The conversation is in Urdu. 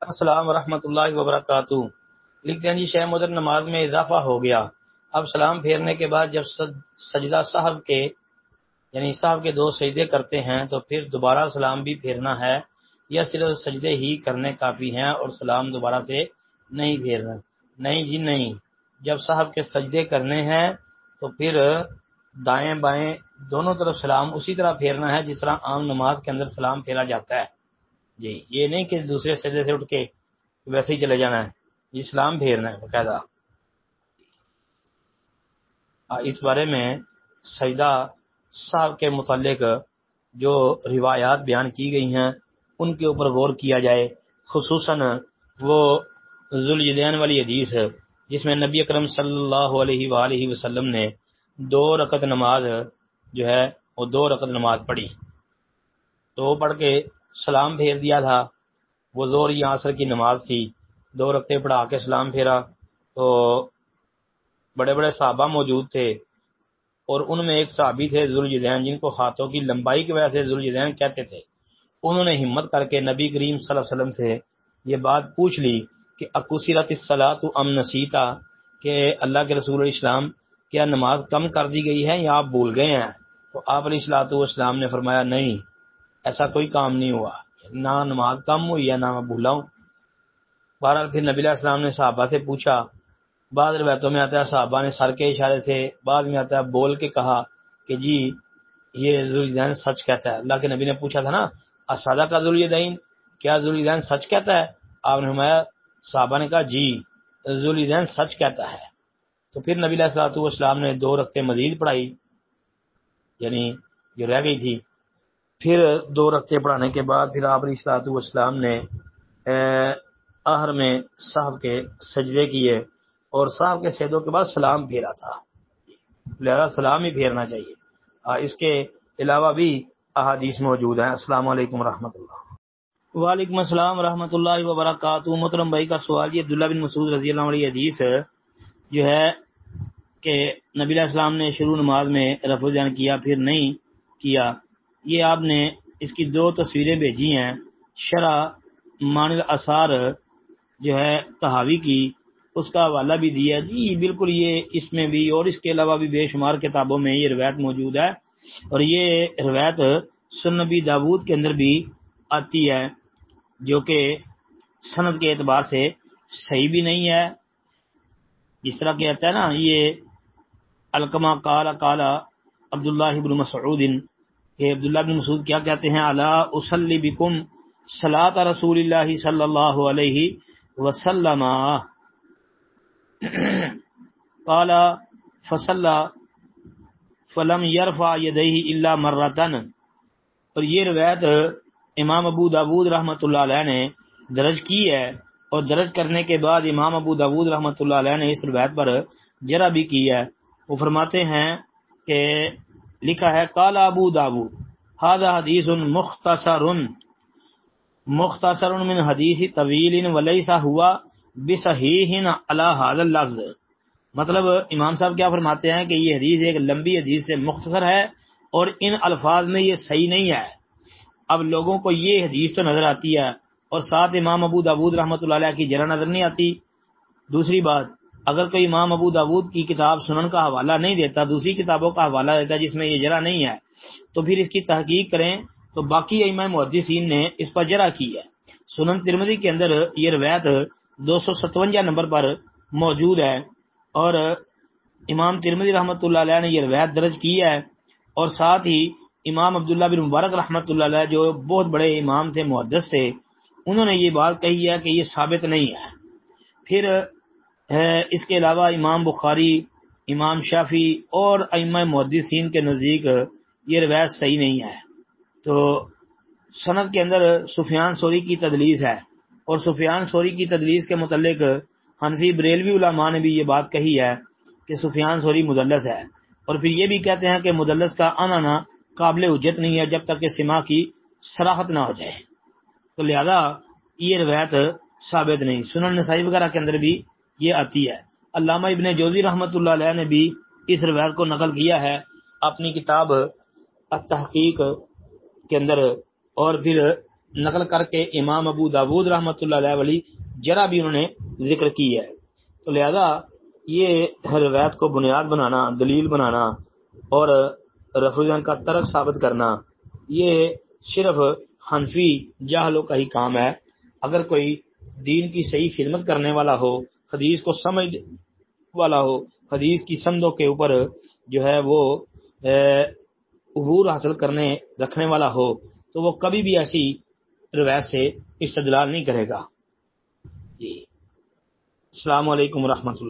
السلام ورحمۃ اللہ وبرکاتہ۔ لکھتے ہیں جی شہ مدر نماز میں اضافہ ہو گیا، اب سلام پھیرنے کے بعد جب سجدہ صاحب کے 2 سجدے کرتے ہیں تو پھر دوبارہ سلام بھی پھیرنا ہے یا صرف سجدے ہی کرنے کافی ہیں اور سلام دوبارہ سے نہیں پھیرنا؟ نہیں جی نہیں، جب صاحب کے سجدے کرنے ہیں تو پھر دائیں بائیں دونوں طرف سلام اسی طرح پھیرنا ہے جس طرح عام نماز کے اندر سلام پھیرا جاتا ہے جی، یہ نہیں کہ دوسرے سجدے سے اٹھ کے ویسے ہی چلے جانا ہے، یہ سلام پھیرنا ہے باقاعدہ۔ اس بارے میں سجدہ صاحب کے متعلق جو روایات بیان کی گئی ہیں ان کے اوپر غور کیا جائے، خصوصاً وہ ذوالیدین والی حدیث جس میں نبی اکرم صلی اللہ علیہ وآلہ وسلم نے 2 رکعت نماز جو ہے وہ 2 رکعت نماز پڑھی تو وہ پڑھ کے سلام پھیر دیا تھا۔ وہ ظہر یا عصر کی نماز تھی، 2 رکعتیں پڑھا کے سلام پھیرا تو بڑے بڑے صحابہ موجود تھے اور ان میں ایک صحابی تھے ذوالجدین، جن کو ہاتھوں کی لمبائی کی وجہ سے ذوالجدین کہتے تھے۔ انہوں نے ہمت کر کے نبی کریم صلی اللہ علیہ وسلم سے یہ بات پوچھ لی کہ اکثرت الصلاۃ ام نسیتا، کہ اللہ کے رسول اسلام کیا نماز کم کر دی گئی ہے یا آپ بھول گئے ہیں؟ تو آپ علیہ الصلوۃ والسلام نے فرمایا نہیں، ایسا کوئی کام نہیں ہوا، نہ نماز کم ہوئی ہے نہ میں بھولا ہوں۔ بہرحال پھر نبی علیہ السلام نے صحابہ سے پوچھا، بعض روایتوں میں آتا ہے صحابہ نے سر کے اشارے سے، بعد میں آتا ہے بول کے کہا کہ جی یہ ذوالجدین سچ کہتا ہے۔ اللہ کے نبی نے پوچھا تھا نا اصدق کا ذوالجدین، کیا ذوالجدین سچ کہتا ہے؟ آپ نے فرمایا، صحابہ نے کہا جی ذوالجدین سچ کہتا ہے۔ تو پھر نبی علیہ الصلوۃ والسلام نے 2 رکعتیں مزید پڑھائی، یعنی جو رہ گئی تھی، پھر 2 رکعتیں پڑھانے کے بعد پھر آپ علیہ الصلوۃ والسلام نے آخر میں صاحب کے سجدے کیے اور صاحب کے سجدوں کے بعد سلام پھیرا تھا، لہذا سلام ہی پھیرنا چاہیے۔ اس کے علاوہ بھی احادیث موجود ہیں۔ السلام علیکم ورحمۃ اللہ۔ وعلیکم السلام ورحمۃ اللہ وبرکاتہ۔ محترم بھائی کا سوال یہ عبداللہ بن مسعود رضی اللہ عنہ حدیث جو ہے کہ نبی علیہ السلام نے شروع نماز میں رفع الیدین کیا پھر نہیں کیا، یہ آپ نے اس کی 2 تصویریں بھیجی ہیں، شرح معنی الاثار جو ہے طحاوی کی، اس کا حوالہ بھی دیا جی بالکل، یہ اس میں بھی اور اس کے علاوہ بھی بے شمار کتابوں میں یہ روایت موجود ہے، اور یہ روایت سنن نبی داود کے اندر بھی آتی ہے جو کہ سند کے اعتبار سے صحیح بھی نہیں ہے۔ جس طرح کہتا ہے نا یہ علقمہ قال عبداللہ بن مسعود، کہ عبداللہ بن مسعود کیا کہتے ہیں، الا اصلی بکم صلاۃ رسول اللہ صلی اللہ علیہ وسلم قال فصلى فلم يرفع يديه الا مرتين۔ اور یہ روایت امام ابو داود رحمۃ اللہ علیہ نے درج کی ہے، اور درج کرنے کے بعد امام ابو داود رحمۃ اللہ علیہ نے اس روایت پر جرح بھی کی ہے۔ وہ فرماتے ہیں کہ لکھا ہے قال ابو داود هذا حدیث مختصر من حدیث طویل وليس هو بصحیح علی هذا اللفظ۔ مطلب امام صاحب کیا فرماتے ہیں کہ یہ حدیث ایک لمبی حدیث سے مختصر ہے اور ان الفاظ میں یہ صحیح نہیں ہے۔ اب لوگوں کو یہ حدیث تو نظر آتی ہے اور ساتھ امام ابو داود رحمۃ اللہ علیہ کی جرح نظر نہیں آتی۔ دوسری بات، اگر کوئی امام ابو داود کی کتاب سنن کا حوالہ نہیں دیتا، دوسری کتابوں کا حوالہ دیتا ہے جس میں یہ جرح نہیں ہے، تو پھر اس کی تحقیق کریں تو باقی ائمہ محدثین نے اس پر جرح کی ہے۔ سنن ترمذی کے اندر یہ روایت 257 نمبر پر موجود ہے اور امام ترمذی رحمۃ اللہ علیہ نے یہ روایت درج کی ہے، اور ساتھ ہی امام عبداللہ بن مبارک رحمۃ اللہ علیہ جو بہت بڑے امام تھے، محدث تھے، انہوں نے یہ بات کہی ہے کہ یہ ثابت نہیں ہے۔ پھر اس کے علاوہ امام بخاری، امام شافعی اور ائمہ محدثین کے نزدیک یہ روایت صحیح نہیں ہے۔ تو سند کے اندر سفیان ثوری کی تدلیس ہے، اور سفیان ثوری کی تدلیس کے متعلق حنفی بریلوی علماء نے بھی یہ بات کہی ہے کہ سفیان ثوری مدلس ہے، اور پھر یہ بھی کہتے ہیں کہ مدلس کا آنا قابل حجت نہیں ہے جب تک کہ سماع کی صراحت نہ ہو جائے، تو لہذا یہ روایت ثابت نہیں۔ سنن نسائی وغیرہ کے اندر بھی یہ آتی ہے۔ علامہ ابن جوزی رحمۃ اللہ علیہ نے بھی اس روایت کو نقل کیا ہے اپنی کتاب التحقیق کے اندر، اور پھر نقل کر کے امام ابو داود رحمۃ اللہ علیہ والی جرا بھی انہوں نے ذکر کی ہے. تو لہذا یہ روایت کو بنیاد بنانا، دلیل بنانا اور رفع کا ترک ثابت کرنا یہ صرف حنفی جاہلوں کا ہی کام ہے. اگر کوئی دین کی صحیح خدمت کرنے والا ہو، حدیث کو سمجھ والا ہو، حدیث کی سندوں کے اوپر جو ہے وہ عبور حاصل کرنے رکھنے والا ہو، تو وہ کبھی بھی ایسی روایت سے استدلال نہیں کرے گا. جی السلام علیکم ورحمۃ اللہ.